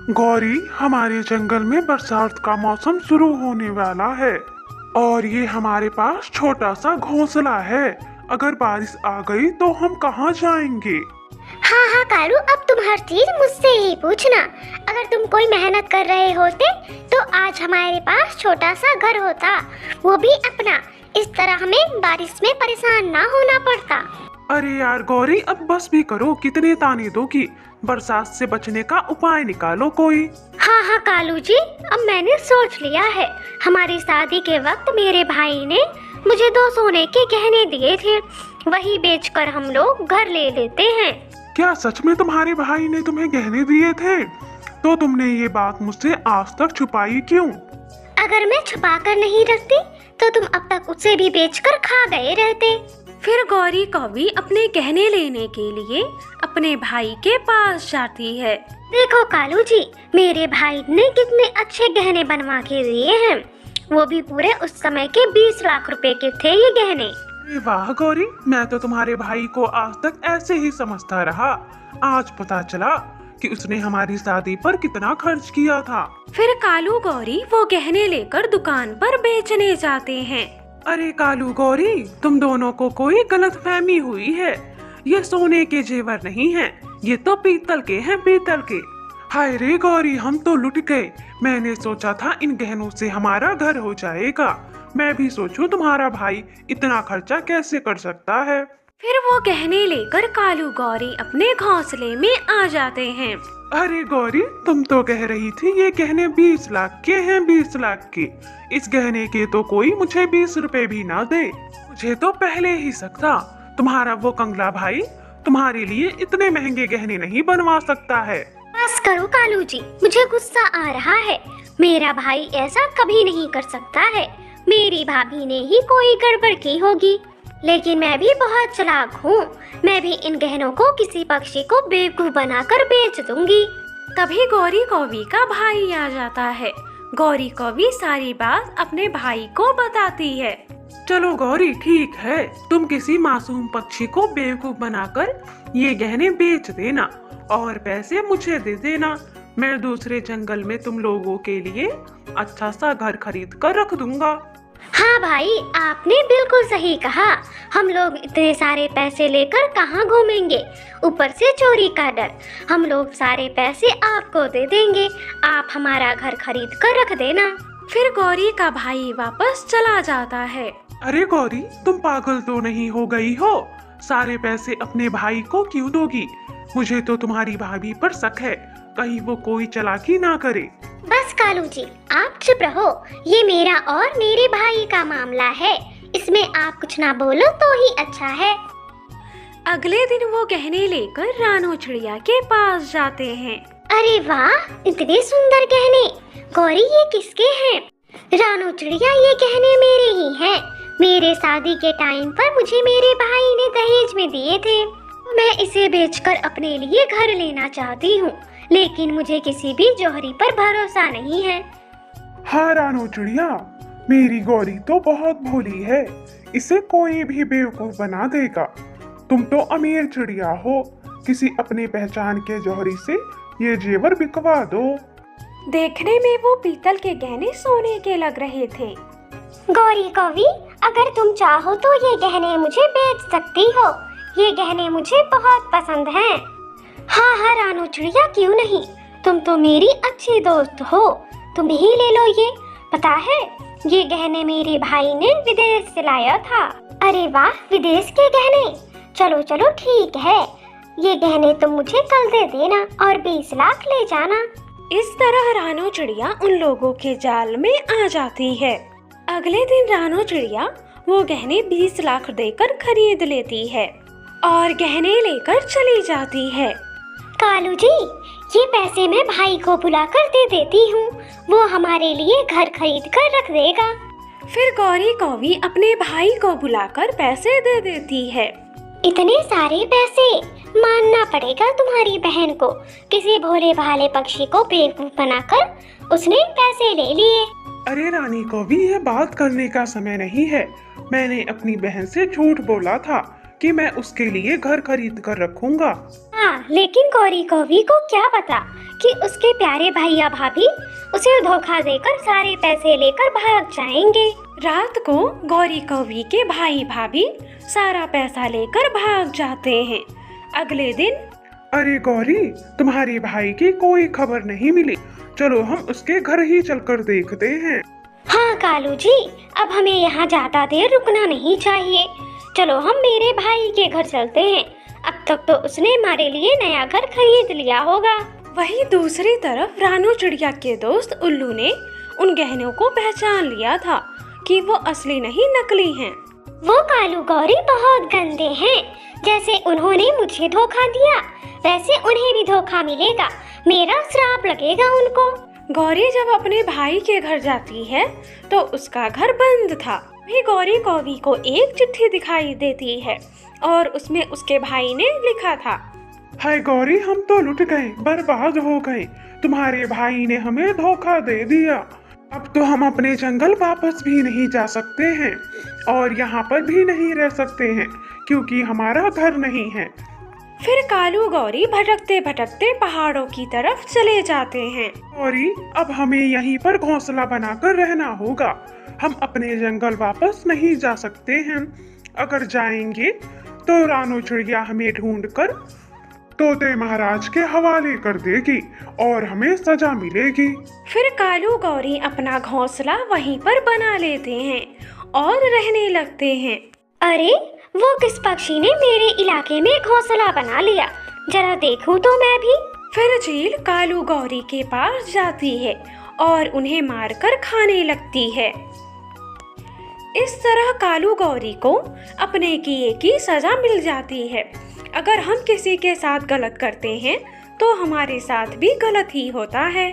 गौरी, हमारे जंगल में बरसात का मौसम शुरू होने वाला है और ये हमारे पास छोटा सा घोंसला है। अगर बारिश आ गई तो हम कहाँ जाएंगे? हाँ हाँ कालू, अब तुम हर चीज मुझसे ही पूछना। अगर तुम कोई मेहनत कर रहे होते तो आज हमारे पास छोटा सा घर होता, वो भी अपना। इस तरह हमें बारिश में परेशान ना होना पड़ता। अरे यार गौरी, अब बस भी करो, कितने ताने दोगी? बरसात से बचने का उपाय निकालो कोई। हाँ हाँ कालू जी, अब मैंने सोच लिया है। हमारी शादी के वक्त मेरे भाई ने मुझे 2 सोने के गहने दिए थे, वही बेचकर हम लोग घर ले लेते हैं। क्या सच में तुम्हारे भाई ने तुम्हें गहने दिए थे? तो तुमने ये बात मुझसे आज तक छुपाई क्यों? अगर मैं छुपा कर नहीं रखती तो तुम अब तक उसे भी बेचकर खा गए रहते। फिर गौरी कौवी अपने गहने लेने के लिए अपने भाई के पास जाती है। देखो कालू जी, मेरे भाई ने कितने अच्छे गहने बनवा के दिए हैं, वो भी पूरे उस समय के 20 लाख रुपए के थे ये गहने। अरे वाह गौरी, मैं तो तुम्हारे भाई को आज तक ऐसे ही समझता रहा। आज पता चला कि उसने हमारी शादी पर कितना खर्च किया था। फिर कालू गौरी वो गहने लेकर दुकान पर बेचने जाते हैं। अरे कालू गौरी, तुम दोनों को कोई गलतफहमी हुई है। ये सोने के जेवर नहीं हैं, ये तो पीतल के हैं, पीतल के। हाय रे गौरी, हम तो लुट गए। मैंने सोचा था इन गहनों से हमारा घर हो जाएगा। मैं भी सोचूं तुम्हारा भाई इतना खर्चा कैसे कर सकता है। फिर वो गहने लेकर कालू गौरी अपने घोंसले में आ जाते हैं। अरे गौरी, तुम तो कह रही थी ये गहने 20 लाख के हैं, 20 लाख के। इस गहने के तो कोई मुझे 20 रुपए भी ना दे। मुझे तो पहले ही शक था, तुम्हारा वो कंगला भाई तुम्हारे लिए इतने महंगे गहने नहीं बनवा सकता है। बस करो कालू जी, मुझे गुस्सा आ रहा है। मेरा भाई ऐसा कभी नहीं कर सकता है। मेरी भाभी ने ही कोई गड़बड़ की होगी। लेकिन मैं भी बहुत चालाक हूँ, मैं भी इन गहनों को किसी पक्षी को बेवकूफ बनाकर बेच दूंगी। तभी गौरी कौवी का भाई आ जाता है। गौरी कौवी सारी बात अपने भाई को बताती है। चलो गौरी, ठीक है, तुम किसी मासूम पक्षी को बेवकूफ बनाकर ये गहने बेच देना और पैसे मुझे दे देना। मैं दूसरे जंगल में तुम लोगों के लिए अच्छा सा घर खरीद कर रख दूंगा। हाँ भाई, आपने बिल्कुल सही कहा। हम लोग इतने सारे पैसे लेकर कहाँ घूमेंगे, ऊपर से चोरी का डर। हम लोग सारे पैसे आपको दे देंगे, आप हमारा घर खरीद कर रख देना। फिर गौरी का भाई वापस चला जाता है। अरे गौरी, तुम पागल तो नहीं हो गई हो? सारे पैसे अपने भाई को क्यों दोगी? मुझे तो तुम्हारी भाभी पर शक है, कहीं वो कोई चालाकी ना करे। बस कालू जी, आप चुप रहो। ये मेरा और मेरे भाई का मामला है, इसमें आप कुछ ना बोलो तो ही अच्छा है। अगले दिन वो गहने लेकर रानो चिड़िया के पास जाते हैं। अरे वाह, इतने सुंदर गहने। गौरी, ये किसके हैं? रानो चिड़िया, ये गहने मेरे ही हैं। मेरे शादी के टाइम पर मुझे मेरे भाई ने दहेज में दिए थे। मैं इसे बेचकर अपने लिए घर लेना चाहती हूँ, लेकिन मुझे किसी भी जौहरी पर भरोसा नहीं है। हाँ रानो चिड़िया, मेरी गौरी तो बहुत भोली है, इसे कोई भी बेवकूफ बना देगा। तुम तो अमीर चिड़िया हो, किसी अपनी पहचान के जौहरी से ये जेवर बिकवा दो। देखने में वो पीतल के गहने सोने के लग रहे थे। गौरी कौवी, अगर तुम चाहो तो ये गहने मुझे बेच सकती हो, ये गहने मुझे बहुत पसंद हैं। हाँ हाँ रानो चिड़िया, क्यों नहीं, तुम तो मेरी अच्छी दोस्त हो, तुम ही ले लो ये। पता है, ये गहने मेरे भाई ने विदेश से लाया था। अरे वाह, विदेश के गहने। चलो चलो ठीक है, ये गहने तुम मुझे कल दे देना और 20 लाख ले जाना। इस तरह रानो चिड़िया उन लोगों के जाल में आ जाती है। अगले दिन रानो चिड़िया वो गहने 20 लाख देकर खरीद लेती है और गहने लेकर चली जाती है। कालू जी, ये पैसे मैं भाई को बुलाकर दे देती हूँ, वो हमारे लिए घर खरीद कर रख देगा। फिर गौरी कौवी अपने भाई को बुलाकर पैसे दे देती है। इतने सारे पैसे, मानना पड़ेगा तुम्हारी बहन को। किसी भोले भाले पक्षी को बेवकूफ बनाकर उसने पैसे ले लिए। अरे रानी को भी ये बात करने का समय नहीं है। मैंने अपनी बहन से झूठ बोला था कि मैं उसके लिए घर खरीद कर रखूंगा। हाँ, लेकिन गौरी कौवी को क्या पता कि उसके प्यारे भैया भाभी उसे धोखा देकर सारे पैसे लेकर भाग जाएंगे। रात को गौरी कौवी के भाई भाभी सारा पैसा लेकर भाग जाते हैं। अगले दिन अरे गौरी, तुम्हारे भाई की कोई खबर नहीं मिली। चलो हम उसके घर ही चलकर देखते हैं। हाँ कालू जी, अब हमें यहाँ ज्यादा देर रुकना नहीं चाहिए। चलो हम मेरे भाई के घर चलते हैं। अब तक तो उसने हमारे लिए नया घर खरीद लिया होगा। वहीं दूसरी तरफ रानू चिड़िया के दोस्त उल्लू ने उन गहनों को पहचान लिया था कि वो असली नहीं नकली हैं। वो कालू गौरी बहुत गंदे हैं। जैसे उन्होंने मुझे धोखा दिया, वैसे उन्हें भी धोखा मिलेगा। मेरा श्राप लगेगा उनको। गौरी जब अपने भाई के घर जाती है तो उसका घर बंद था। भी गौरी कौवी को एक चिट्ठी दिखाई देती है और उसमें उसके भाई ने लिखा था, हाय गौरी, हम तो लुट गए, बर्बाद हो गए। तुम्हारे भाई ने हमें धोखा दे दिया। अब तो हम अपने जंगल वापस भी नहीं जा सकते हैं और यहाँ पर भी नहीं रह सकते हैं क्योंकि हमारा घर नहीं है। फिर कालू गौरी भटकते भटकते पहाड़ों की तरफ चले जाते हैं। गौरी, अब हमें यहीं पर घोंसला बनाकर रहना होगा। हम अपने जंगल वापस नहीं जा सकते हैं। अगर जाएंगे तो रानू चिड़िया हमें ढूंढकर तोते महाराज के हवाले कर देगी और हमें सजा मिलेगी। फिर कालू गौरी अपना घोंसला वहीं पर बना लेते हैं और रहने लगते हैं। अरे, वो किस पक्षी ने मेरे इलाके में घोंसला बना लिया? जरा देखूं तो मैं भी। फिर चील कालू गौरी के पास जाती है और उन्हें मारकर खाने लगती है। इस तरह कालू गौरी को अपने किए की सजा मिल जाती है। अगर हम किसी के साथ गलत करते हैं तो हमारे साथ भी गलत ही होता है।